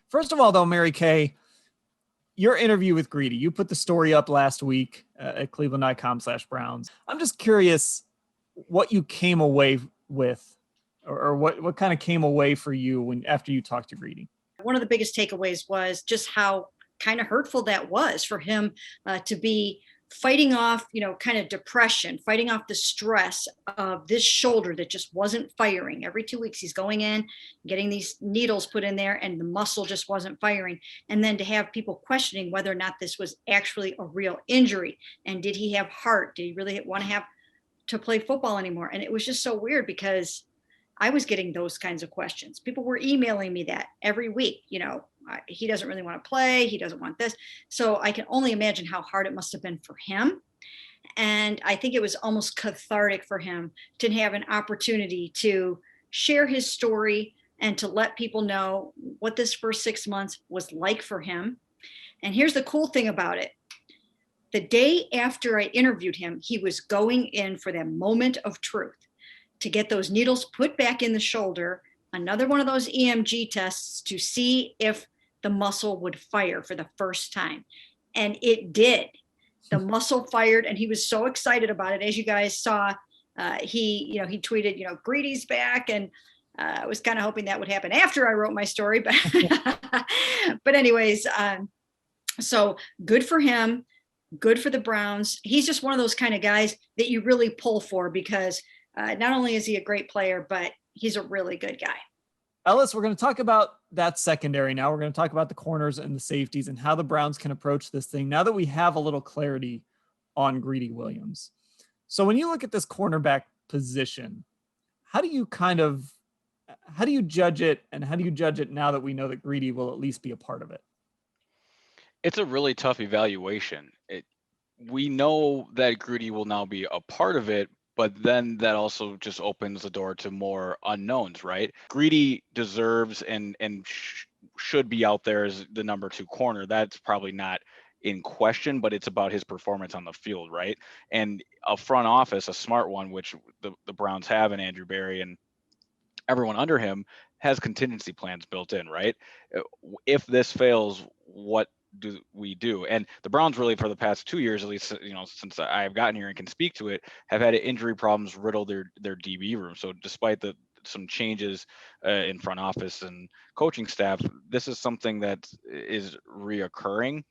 First of all, though, Mary Kay, your interview with Greedy, you put the story up last week at cleveland.com/Browns. I'm just curious what you came away with, or what kind of came away for you after you talked to Greedy. One of the biggest takeaways was just how kind of hurtful that was for him to be fighting off, kind of depression, fighting off the stress of this shoulder that just wasn't firing. Every 2 weeks, he's going in, getting these needles put in there, and the muscle just wasn't firing. And then to have people questioning whether or not this was actually a real injury. And did he have heart? Did he really want to have to play football anymore? And it was just so weird because I was getting those kinds of questions. People were emailing me that every week, he doesn't really want to play. He doesn't want this. So I can only imagine how hard it must have been for him. And I think it was almost cathartic for him to have an opportunity to share his story and to let people know what this first 6 months was like for him. And here's the cool thing about it. The day after I interviewed him, he was going in for that moment of truth to get those needles put back in the shoulder, another one of those EMG tests to see if the muscle would fire for the first time. And it did. The muscle fired, and he was so excited about it. As you guys saw, he tweeted, Greedy's back. And I was kind of hoping that would happen after I wrote my story. But anyways, so good for him. Good for the Browns. He's just one of those kind of guys that you really pull for because not only is he a great player, but he's a really good guy. Ellis, we're going to talk about that secondary now. We're going to talk about the corners and the safeties and how the Browns can approach this thing now that we have a little clarity on Greedy Williams. So when you look at this cornerback position, how do you judge it, and how do you judge it now that we know that Greedy will at least be a part of it? It's a really tough evaluation. We know that Greedy will now be a part of it, but then that also just opens the door to more unknowns, right? Greedy deserves and should be out there as the number 2 corner. That's probably not in question, but it's about his performance on the field, right? And a front office, a smart one, which the Browns have, and Andrew Berry and everyone under him has contingency plans built in, right? If this fails, what do we do? And the Browns really, for the past 2 years, at least, since I've gotten here and can speak to it, have had injury problems riddle their DB room. So despite some changes in front office and coaching staff, this is something that is reoccurring.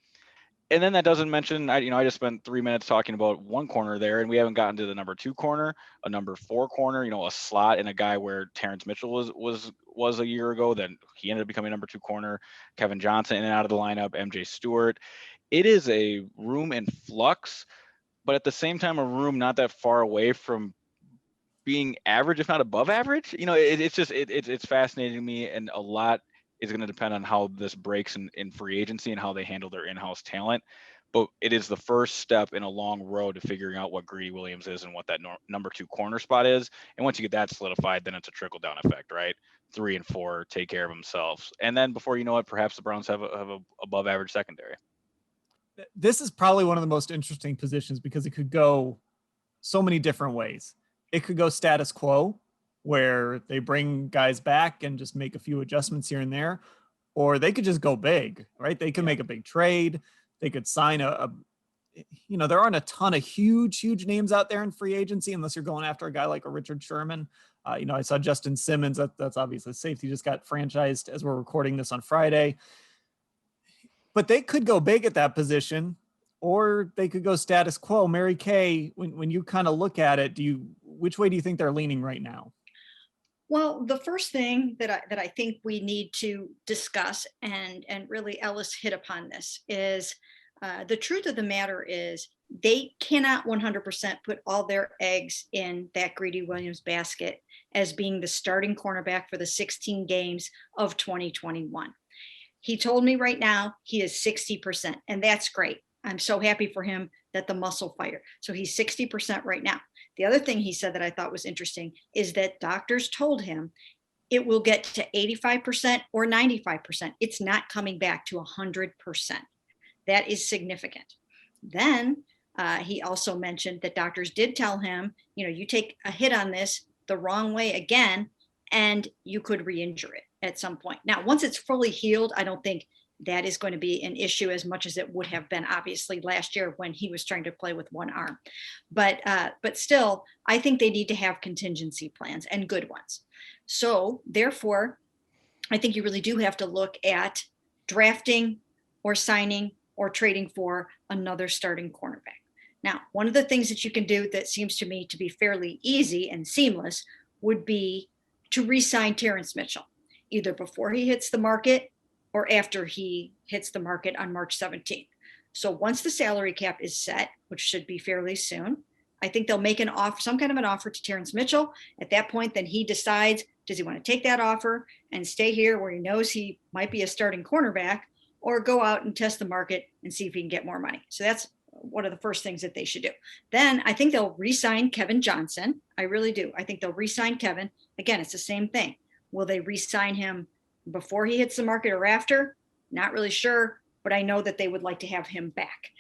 And then that doesn't mention, I just spent 3 minutes talking about one corner there, and we haven't gotten to the number 2 corner, a number 4 corner, a slot, and a guy where Terrence Mitchell was a year ago. Then he ended up becoming number 2 corner. Kevin Johnson in and out of the lineup, MJ Stewart. It is a room in flux, but at the same time, a room not that far away from being average, if not above average. It's fascinating to me, and a lot is going to depend on how this breaks in free agency and how they handle their in-house talent. But it is the first step in a long road to figuring out what Greedy Williams is and what that number 2 corner spot is. And once you get that solidified, then it's a trickle-down effect, right? 3 and 4 take care of themselves. And then before you know it, perhaps the Browns have a above average secondary. This is probably one of the most interesting positions because it could go so many different ways. It could go status quo, where they bring guys back and just make a few adjustments here and there, or they could just go big, right? They could make a big trade. They could sign there aren't a ton of huge names out there in free agency unless you're going after a guy like a Richard Sherman. I saw Justin Simmons. That's obviously safety, just got franchised as we're recording this on Friday. But they could go big at that position, or they could go status quo. Mary Kay, when you kind of look at it, which way do you think they're leaning right now? Well, the first thing that I think we need to discuss, and really Ellis hit upon this, is the truth of the matter is they cannot 100% put all their eggs in that Greedy Williams basket as being the starting cornerback for the 16 games of 2021. He told me right now he is 60%, and that's great. I'm so happy for him that the muscle fired. So he's 60% right now. The other thing he said that I thought was interesting is that doctors told him it will get to 85% or 95%. It's not coming back to 100%. That is significant. Then he also mentioned that doctors did tell him, you take a hit on this the wrong way again, and you could re-injure it. at some point. Now, once it's fully healed, I don't think that is going to be an issue as much as it would have been obviously last year when he was trying to play with one arm. But still, I think they need to have contingency plans and good ones. So therefore, I think you really do have to look at drafting or signing or trading for another starting cornerback. Now, one of the things that you can do that seems to me to be fairly easy and seamless would be to re-sign Terrence Mitchell, either before he hits the market or after he hits the market on March 17th. So once the salary cap is set, which should be fairly soon, I think they'll make an offer, some kind of an offer to Terrence Mitchell. At that point, then he decides, does he want to take that offer and stay here where he knows he might be a starting cornerback, or go out and test the market and see if he can get more money. So that's one of the first things that they should do. Then I think they'll re-sign Kevin Johnson. I really do. I think they'll re-sign Kevin. Again, it's the same thing. Will they re-sign him before he hits the market or after? Not really sure, but I know that they would like to have him back.